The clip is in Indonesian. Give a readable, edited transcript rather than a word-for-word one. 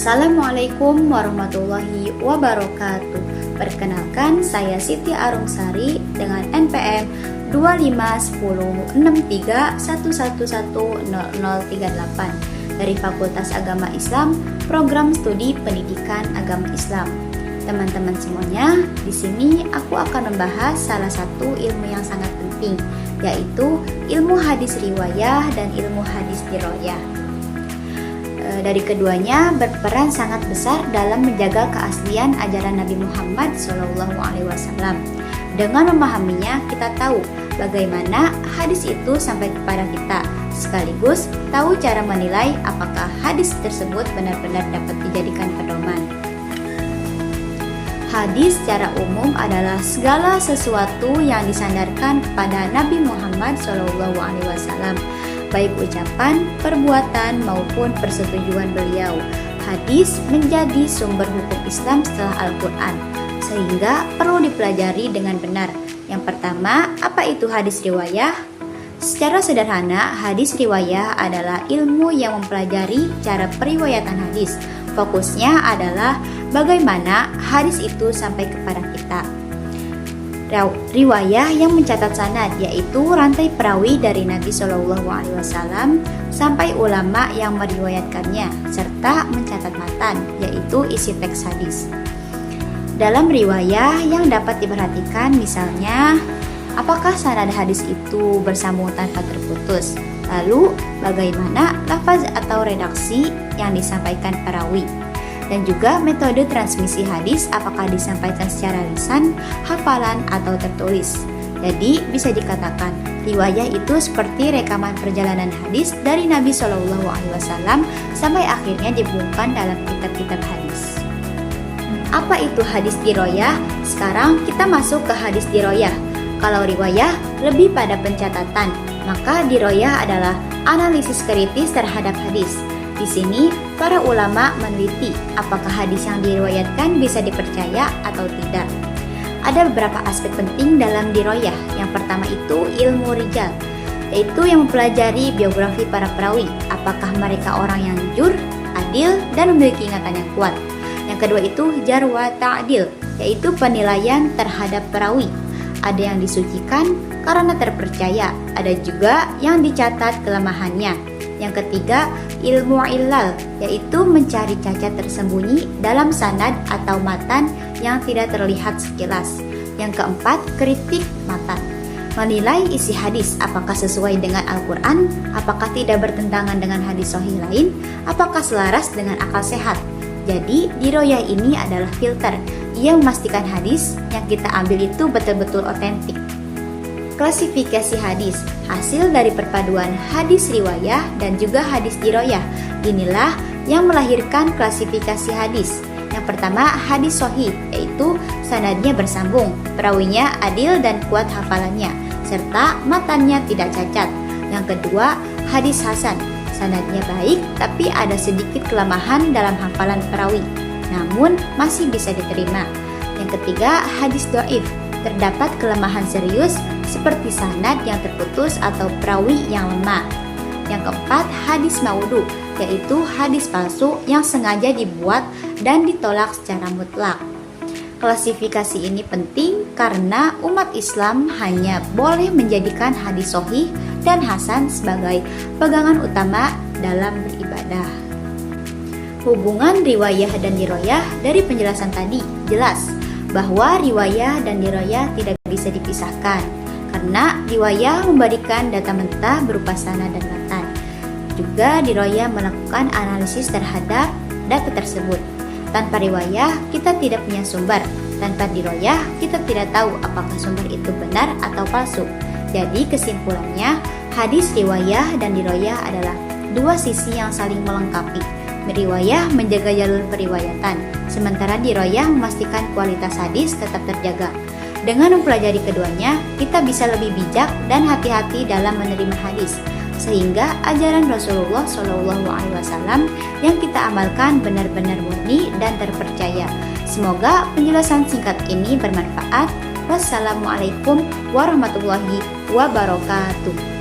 Assalamualaikum warahmatullahi wabarakatuh. Perkenalkan, saya Siti Arumsari dengan NPM 25106311100038 dari Fakultas Agama Islam, Program Studi Pendidikan Agama Islam. Teman-teman semuanya, di sini aku akan membahas salah satu ilmu yang sangat penting, yaitu ilmu hadis riwayah dan ilmu hadis diroyah. Dari keduanya berperan sangat besar dalam menjaga keaslian ajaran Nabi Muhammad SAW. Dengan memahaminya, kita tahu bagaimana hadis itu sampai kepada kita, sekaligus tahu cara menilai apakah hadis tersebut benar-benar dapat dijadikan pedoman. Hadis secara umum adalah segala sesuatu yang disandarkan kepada Nabi Muhammad SAW, baik ucapan, perbuatan, maupun persetujuan beliau. Hadis menjadi sumber hukum Islam setelah Al-Quran, sehingga perlu dipelajari dengan benar. Yang pertama, apa itu hadis riwayah? Secara sederhana, hadis riwayah adalah ilmu yang mempelajari cara periwayatan hadis. Fokusnya adalah bagaimana hadis itu sampai kepada kita. Riwayah yang mencatat sanad, yaitu rantai perawi dari Nabi SAW sampai ulama yang meriwayatkannya, serta mencatat matan, yaitu isi teks hadis. Dalam riwayah yang dapat diperhatikan misalnya, apakah sanad hadis itu bersambung tanpa terputus? Lalu, bagaimana lafaz atau redaksi yang disampaikan perawi? Dan juga metode transmisi hadis, apakah disampaikan secara lisan, hafalan, atau tertulis. Jadi bisa dikatakan riwayah itu seperti rekaman perjalanan hadis dari Nabi SAW sampai akhirnya dibukukan dalam kitab-kitab hadis. Apa itu hadis diroyah? Sekarang kita masuk ke hadis diroyah. Kalau riwayah lebih pada pencatatan, maka diroyah adalah analisis kritis terhadap hadis. Di sini, para ulama meneliti apakah hadis yang diriwayatkan bisa dipercaya atau tidak. Ada beberapa aspek penting dalam diroyah. Yang pertama itu ilmu rijal, yaitu yang mempelajari biografi para perawi. Apakah mereka orang yang jujur, adil, dan memiliki ingatan yang kuat. Yang kedua itu jarh wa ta'dil, yaitu penilaian terhadap perawi. Ada yang disucikan karena terpercaya, ada juga yang dicatat kelemahannya. Yang ketiga, ilmu illal, yaitu mencari cacat tersembunyi dalam sanad atau matan yang tidak terlihat sekilas. Yang keempat, kritik matan, menilai isi hadis, apakah sesuai dengan Al-Quran, apakah tidak bertentangan dengan hadis sahih lain, apakah selaras dengan akal sehat. Jadi, diroyah ini adalah filter yang memastikan hadis yang kita ambil itu betul-betul otentik. Klasifikasi hadis, hasil dari perpaduan hadis riwayah dan juga hadis diroyah. Inilah yang melahirkan klasifikasi hadis. Yang pertama, hadis sahih, yaitu sanadnya bersambung, perawinya adil dan kuat hafalannya, serta matannya tidak cacat. Yang kedua, hadis hasan, sanadnya baik tapi ada sedikit kelemahan dalam hafalan perawi, namun masih bisa diterima. Yang ketiga, hadis dhaif, terdapat kelemahan serius seperti sanad yang terputus atau perawi yang lemah. Yang keempat, hadis maudhu, yaitu hadis palsu yang sengaja dibuat dan ditolak secara mutlak. Klasifikasi ini penting karena umat Islam hanya boleh menjadikan hadis sahih dan hasan sebagai pegangan utama dalam beribadah. Hubungan riwayah dan diroyah dari penjelasan tadi jelas bahwa riwayah dan diroyah tidak bisa dipisahkan, karena riwayah memberikan data mentah berupa sanad dan matan. Juga diroyah melakukan analisis terhadap data tersebut. Tanpa riwayah, kita tidak punya sumber. Tanpa diroyah, kita tidak tahu apakah sumber itu benar atau palsu. Jadi kesimpulannya, hadis riwayah dan diroyah adalah dua sisi yang saling melengkapi. Riwayah menjaga jalur periwayatan, sementara diroyah memastikan kualitas hadis tetap terjaga. Dengan mempelajari keduanya, kita bisa lebih bijak dan hati-hati dalam menerima hadis, sehingga ajaran Rasulullah SAW yang kita amalkan benar-benar murni dan terpercaya. Semoga penjelasan singkat ini bermanfaat. Wassalamualaikum warahmatullahi wabarakatuh.